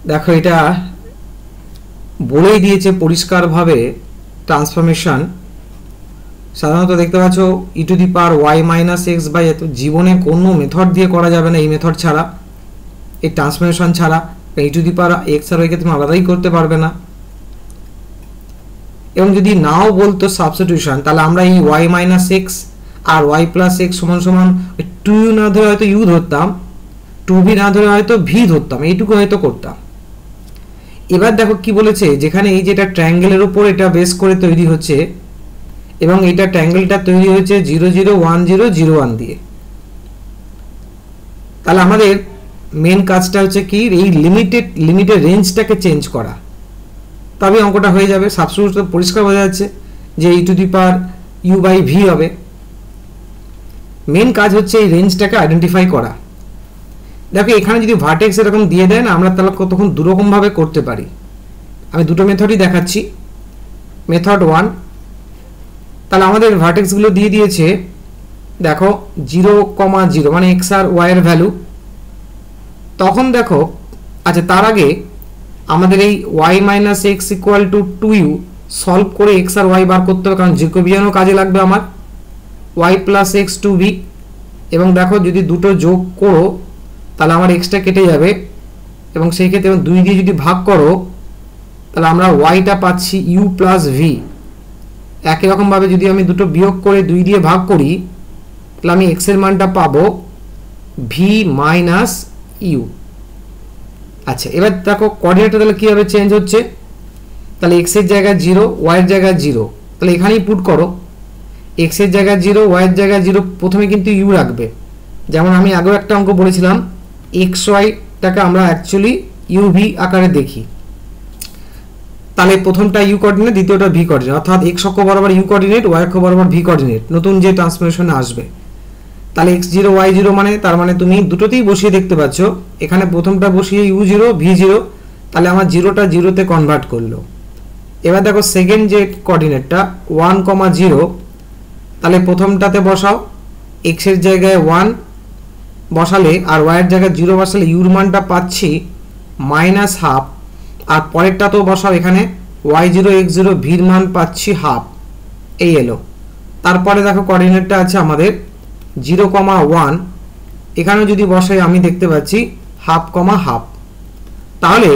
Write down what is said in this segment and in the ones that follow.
দেখো এটা বলেই দিয়েছে পরিষ্কারভাবে ট্রান্সফরমেশন সাধারণত দেখতে পাচ্ছ e to the power y minus x by এত জীবনে কোনো মেথড দিয়ে করা যাবে না এই মেথড ছাড়া এই ট্রান্সফরমেশন ছাড়া ই টু দি পাওয়ার এক্স আর ওয়াইকে তুমি আলাদাই করতে পারবে না এবং যদি নাও বলতো সাবস্টিটিউশন তাহলে আমরা এই ওয়াই মাইনাস এক্স আর ওয়াই প্লাস এক্স সমান সমান টু ইউ না ধরে হয়তো ইউ ধরতাম টু ভি না ধরে হয়তো ভি ধরতাম এইটুকু হয়তো করতাম এবার দেখো কি বলেছে যেখানে এই যেটা ট্রায়াঙ্গেলের উপর এটা বেস করে তৈরি হচ্ছে এবং এটা ট্রায়াঙ্গেলটা তৈরি হয়েছে 0 0 1 0 0 1 দিয়ে তাহলে আমাদের মেন কাজটা হচ্ছে কি এই লিমিটের রেঞ্জটাকে চেঞ্জ করা তবে অঙ্কটা হয়ে যাবে সাবস্টিটিউশন পরিষ্কার বোঝা যাচ্ছে যে e to the power u by v হবে মেন কাজ হচ্ছে এই রেঞ্জটাকে আইডেন্টিফাই করা দেখো এখানে যদি ভার্টেক্স এরকম দিয়ে দেয় না আমরা তাহলে তখন দুরকম ভাবে করতে পারি আমি দুটো মেথডই দেখাচ্ছি মেথড 1 তাহলে আমাদের ভার্টেক্স গুলো দিয়ে দিয়েছে দেখো 0,0 মানে x আর y এর ভ্যালু তখন দেখো আচ্ছা তার আগে আমাদের এই y - x = 2u সলভ করে x আর y বার করতে হবে কারণ জ্যাকোবিয়ানও কাজে লাগবে আমার y + x 2b এবং দেখো যদি দুটো যোগ করো তাহলে আমার x টা কেটে যাবে এবং সেই ক্ষেত্রে 2 দিয়ে যদি ভাগ করো তাহলে আমরা y টা পাচ্ছি u + v একই রকম ভাবে যদি আমি দুটো বিয়োগ করে 2 দিয়ে ভাগ করি তাহলে আমি x এর মানটা পাবো v - u আচ্ছা এবার দেখো কোঅর্ডিনেটটা তাহলে কিভাবে চেঞ্জ হচ্ছে তাহলে x এর জায়গায় 0 y এর জায়গায় 0 তাহলে এখানেই পুট করো x এর জায়গায় 0 y এর জায়গায় 0 প্রথমে কিন্তু u রাখবে যেমন আমি আগেও একটা অঙ্ক বলেছিলাম xy টাকে আমরা অ্যাকচুয়ালি uv আকারে দেখি তাহলে প্রথমটা u কোঅর্ডিনেট দ্বিতীয়টা v কোঅর্ডিনেট অর্থাৎ x অক্ষ বরাবর u কোঅর্ডিনেট y অক্ষ বরাবর v কোঅর্ডিনেট নতুন যে ট্রান্সফরমেশনে আসবে তাহলে x0 y0 মানে তার মানে তুমি দুটোতেই বসিয়ে দেখতে পাচ্ছ এখানে প্রথমটা বসিয়ে u0 v0 তাহলে আমার 0টা 0 তে কনভার্ট করলো এবার দেখো সেকেন্ড যে কোঅর্ডিনেটটা 1,0 তাহলে প্রথমটাতে বসাও x এর জায়গায় 1 বসালে আর y এর জায়গায় 0 বসালে u এর মানটা পাচ্ছি -1/2 আর পরেরটা তো বসাও এখানে y0 x0 v এর মান পাচ্ছি 1/2 এই এলো তারপরে দেখো কোঅর্ডিনেটটা আছে আমাদের 0,1 এখানে যদি বসাই আমি দেখতে পাচ্ছি 1/2 তাহলে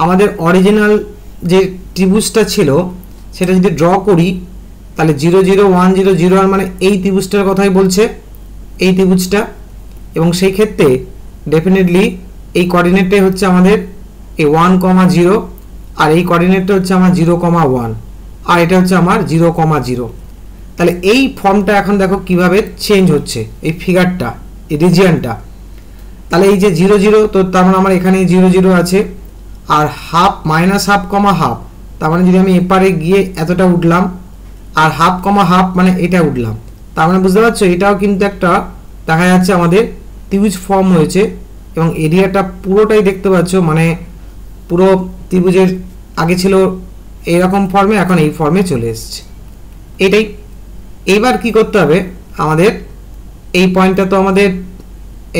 আমাদের অরিজিনাল যে ত্রিভুজটা ছিল সেটা যদি ড্র করি তাহলে 0 0 1 0 0 1 মানে এই ত্রিভুজটার কথাই বলছে এই ত্রিভুজটা এবং সেই ক্ষেত্রে ডেফিনেটলি এই কোঅর্ডিনেটটাই হচ্ছে আমাদের এই 1,0 আর এই কোঅর্ডিনেটটা হচ্ছে আমার 0,1 আর এটা হচ্ছে আমার 0,0 তাহলে এই ফর্মটা এখন দেখো কিভাবে চেঞ্জ হচ্ছে এই ফিগারটা এই রিজিয়নটা তাহলে এই যে 0 0 তো তার মানে আমার এখানে 0 0 আছে আর হাফ -1/2, তার মানে যদি আমি এপারে গিয়ে এতটা উঠলাম আর 1/2 মানে এটা উঠলাম তার মানে বুঝতে পারছো এটাও কিন্তু একটা দেখা যাচ্ছে আমাদের ত্রিভুজ ফর্ম হয়েছে এবং এরিয়াটা পুরোটাই দেখতে পাচ্ছ মানে পুরো ত্রিভুজের আগে ছিল এইরকম ফর্মে এখন এই ফর্মে চলে এসেছে এটাই এবার কি করতে হবে আমাদের এই পয়েন্টটা তো আমাদের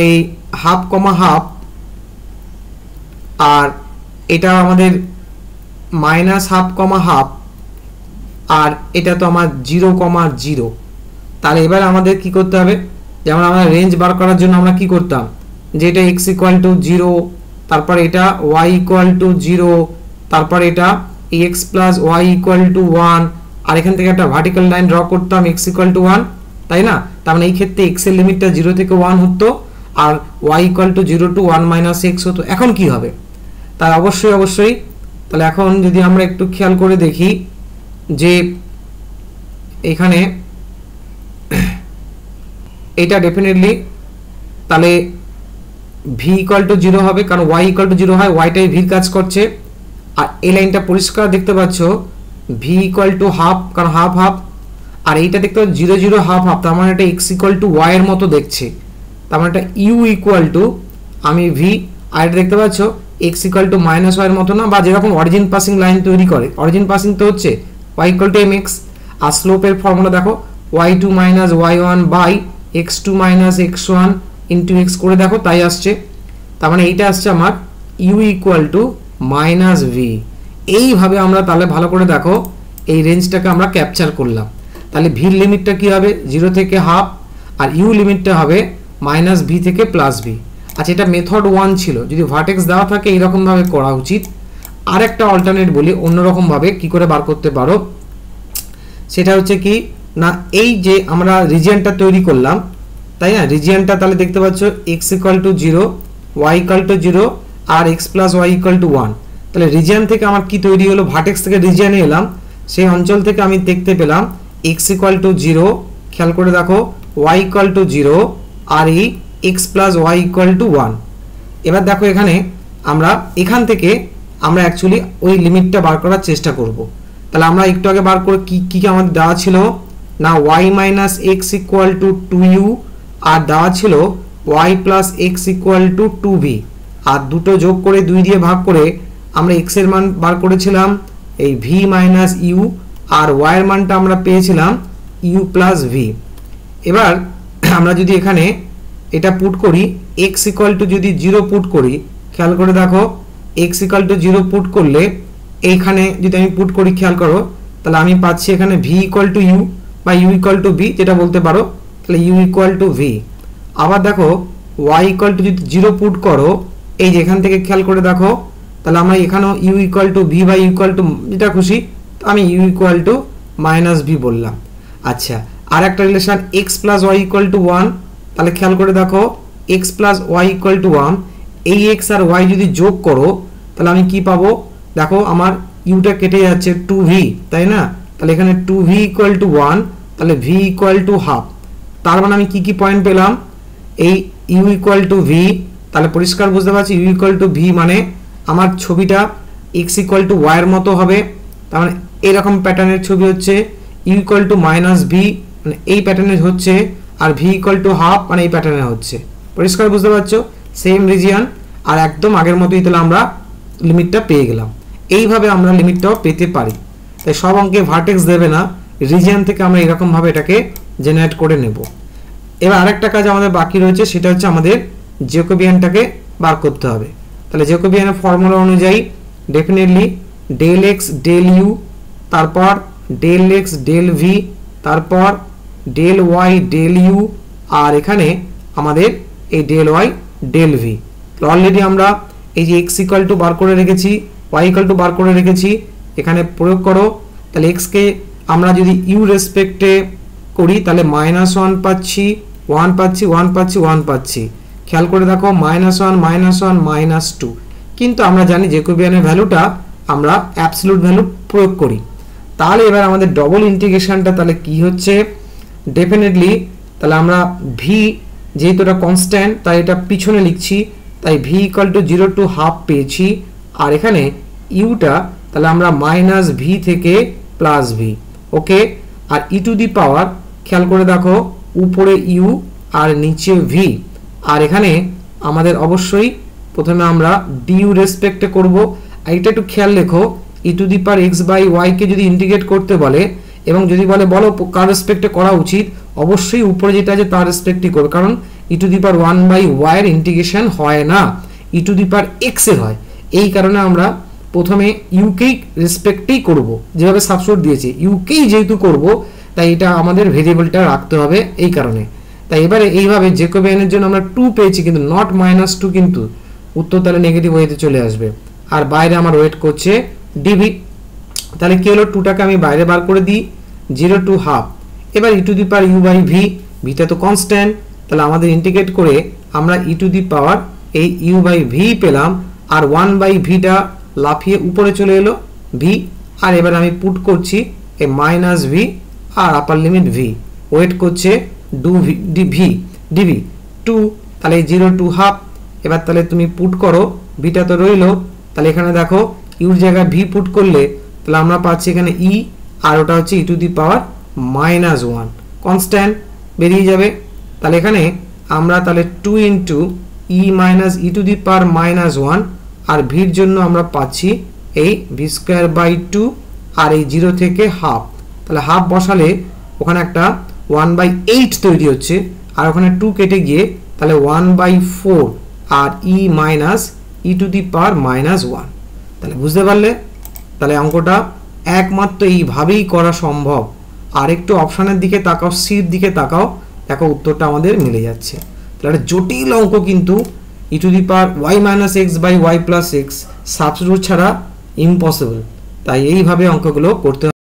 এই 1/2 আর এটা আমাদের -1/2 আর এটা তো আমার 0,0 তাহলে এবার আমাদের কি করতে হবে যেমন আমরা রেঞ্জ বার করার জন্য আমরা কি করতাম যে এটা x = 0 তারপর এটা y = 0 তারপর এটা x + y = 1 আর এখান থেকে একটা ভার্টিক্যাল লাইন ড্র করতাম x = 1 তাই না তার মানে এই ক্ষেত্রে x এর লিমিটটা 0 থেকে 1 হতো আর y = 0 to 1 - x হতো এখন কি হবে তাই অবশ্যই তাহলে এখন যদি আমরা একটু খেয়াল করে দেখি যে এখানে এটা ডেফিনেটলি তাহলে v = 0 হবে কারণ y = 0 হয় y টাই v কাজ করছে আর এই লাইনটা পরিষ্কার দেখতে পাচ্ছ v = হাফ কারণ হাফ আর এইটা দেখতে পাচ্ছ 0 0 হাফ তার মানে এটা x = y এর মতো দেখছে তার মানে এটা u আমি v আর এটা দেখতে পাচ্ছ x = -y এর মতো না বা যেরকম অরিজিন পাসিং লাইন তৈরি করে অরিজিন পাসিং তো হচ্ছে y = mx আর স্লোপের ফর্মুলা দেখো y2 - y1 by x2 - x1 * x করে দেখো তাই আসছে তার মানে এইটা আসছে আমার u = মাইনাস ভি। এইভাবে আমরা তাহলে ভালো করে দেখো এই রেঞ্জটাকে আমরা ক্যাপচার করলাম। তাহলে ভির লিমিটটা কি হবে 0 থেকে হাফ, আর ইউ লিমিটটা হবে মাইনাস ভি থেকে প্লাস ভি। আচ্ছা, এটা মেথড 1 ছিল। যদি ভার্টেক্স দেওয়া থাকে এইরকমভাবে করা উচিত। আর একটা অল্টারনেট বলি, অন্যরকমভাবে কি করে বার করতে পারো, সেটা হচ্ছে কি না, এই যে আমরা রিজিয়নটা তৈরি করলাম, তাই না, রিজিয়নটা তাহলে দেখতে পাচ্ছ x = 0, y = 0 আর x + y = 1। তাহলে রিজিয়ন থেকে আমার কি তৈরি হলো, ভার্টেক্স থেকে রিজিয়নে এলাম, সেই অঞ্চল থেকে আমি দেখতে পেলাম x = 0, খেয়াল করে দেখো y = 0 আর এই x + y = 1। এবার দেখো এখানে আমরা এখান থেকে আমরা অ্যাকচুয়ালি ওই লিমিটটা বার করার চেষ্টা করব। তাহলে আমরা একটু আগে বার করে কি আমাদের দেওয়া ছিল না, y - x = 2u আর দেওয়া ছিল y + x = 2v, আর দুটো যোগ করে 2 দিয়ে ভাগ করে আমরা x এর মান বার করেছিলাম এই v - u, আর y এর মানটা আমরা পেয়েছিলাম u + v। এবার আমরা যদি এখানে এটা পুট করি, x = যদি 0 পুট করি, খেয়াল করে দেখো x = 0 পুট করলে এইখানে যদি আমি পুট করি, খেয়াল করো, তাহলে আমি পাচ্ছি এখানে v = u বা u = v, যেটা বলতে পারো। তাহলে u = v। আবার দেখো y = যদি 0 পুট করো, এই যে এখান থেকে খেয়াল করে দেখো, তাহলে আমরা এখানেও u = v বা u = যেটা খুশি, তো আমি u = -v বললাম। আচ্ছা, আর একটা রিলেশন x + y = 1। তাহলে খেয়াল করে দেখো x + y = 1, এই x আর y যদি যোগ করো তাহলে আমি কি পাবো, দেখো আমার ইউটা কেটে যাচ্ছে 2v, তাই না। তাহলে এখানে 2v = 1, তাহলে v = হাফ। তার মানে আমি কি পয়েন্ট পেলাম, এই u = v। তাহলে পরিষ্কার বুঝতে পারছি u = v মানে আমার ছবিটা x = y এর মতো হবে। তার মানে এরকম প্যাটার্নের ছবি হচ্ছে, u = -v মানে এই প্যাটার্নের হচ্ছে, আর v = হাফ মানে এই প্যাটার্নের হচ্ছে। পরিষ্কার বুঝতে পারছো, সেম রিজিয়ন আর একদম আগের মতোই। তাহলে আমরা লিমিটটা পেয়ে গেলাম। এইভাবে আমরা লিমিটটাও পেতে পারি। তাই সব অঙ্কে ভার্টেক্স দেবে না, রিজিয়ন থেকে আমরা এরকমভাবে এটাকে জেনারেট করে নেব। এবার আরেকটা কাজ আমাদের বাকি রয়েছে, সেটা হচ্ছে আমাদের জ্যাকোবিয়ানটাকে বার করতে হবে। তাহলে জ্যাকোবিয়ানের ফর্মুলা অনুযায়ী ডেফিনেটলি ∂x ∂u, তারপর ∂x ∂v, তারপর ∂y ∂u, আর এখানে আমাদের এই ∂y ∂v। অলরেডি আমরা এই যে x = বার করে রেখেছি, y = বার করে রেখেছি, এখানে প্রয়োগ করো। তাহলে x কে আমরা যদি u রেসপেক্টে করি তাহলে -1 পাচ্ছি, 1 পাচ্ছি, 1 পাচ্ছি, 1 পাচ্ছি। খেয়াল করে দেখো -1 -1 -2, কিন্তু আমরা জানি জ্যাকোবিয়ানের ভ্যালুটা আমরা অ্যাবসলিউট ভ্যালু প্রয়োগ করি। তাহলে এবার আমাদের ডবল ইন্টিগ্রেশনটা তাহলে কি হচ্ছে, ডেফিনেটলি তাহলে আমরা v যেহেতু এটা কনস্ট্যান্ট তাই এটা পিছনে লিখছি, তাই v = 0 to হাফ পেয়েছি, আর এখানে ইউটা তাহলে আমরা -v থেকে +v। ওকে, আর e টু দি পাওয়ার খেয়াল করে দেখো উপরে u আর নিচে v, আর এখানে আমাদের অবশ্যই প্রথমে আমরা du রেসপেক্টে করব। আর এটা একটু খেয়াল রেখো, e to the power x/y কে যদি ইন্টিগ্রেট করতে বলে এবং যদি বলো কার রেসপেক্টে করা উচিত, অবশ্যই উপরে যেটা আছে তার রেসপেক্টই করবে, কারণ e to the power 1/y এর ইন্টিগ্রেশন হয় না, e to the power x এর হয়। এই কারণে আমরা প্রথমে u কেই রেসপেক্টেই করব, যেভাবে সাবস্টিটিউট দিয়েছি u কেই যেহেতু করব, তাই এটা আমাদের ভেরিয়েবলটা রাখতে হবে এই কারণে। তাই এবারে এইভাবে জ্যাকোবিয়ানের জন্য আমরা 2 পেয়েছি, কিন্তু নট -2, কিন্তু উত্তর তাহলে নেগেটিভ ওয়েতে চলে আসবে। আর বাইরে আমার ওয়েট করছে dv। তাহলে কি হলো, 2টাকে আমি বাইরে বার করে দিই, 0 to হাফ। এবার e to the power u/v, vটা তো কনস্ট্যান্ট, তাহলে আমাদের ইন্টিগ্রেট করে আমরা e টু দি পাওয়ার এই u/v পেলাম, আর 1/vটা লাফিয়ে উপরে চলে এলো v, আর এবার আমি পুট করছি এই -v আর আপার লিমিট v, ওয়েট করছে dv 2, তাহলে 0 to হাফ। এবার তাহলে তুমি পুট করো, vটা তো রইলো, তাহলে এখানে দেখো ইউর জায়গায় v পুট করলে তাহলে আমরা পাচ্ছি এখানে e, আর ওটা হচ্ছে e to the power -1 constant বেরিয়ে যাবে। তাহলে এখানে আমরা তাহলে 2 × e - e টু দি পাওয়ার -1, আর ভির জন্য আমরা পাচ্ছি এই v²/2, আর এই 0 থেকে হাফ, তাহলে হাফ বসালে ওখানে একটা 1/8 তৈরি হচ্ছে, আর ওখানে 2 কেটে গিয়ে তাহলে 1/4, আর e - e টু দি পাওয়ার -1। তাহলে বুঝতে পারলে, তাহলে অঙ্কটা একমাত্র এইভাবেই করা সম্ভব। আর একটু অপশানের দিকে তাকাও, সির দিকে তাকাও, দেখো উত্তরটা আমাদের মিলে যাচ্ছে। তাহলে জটিল অঙ্ক কিন্তু e to the power y minus x by Y plus X substitute ছাড়া ইম্পসিবল। তাই এইভাবে অঙ্কগুলো করতে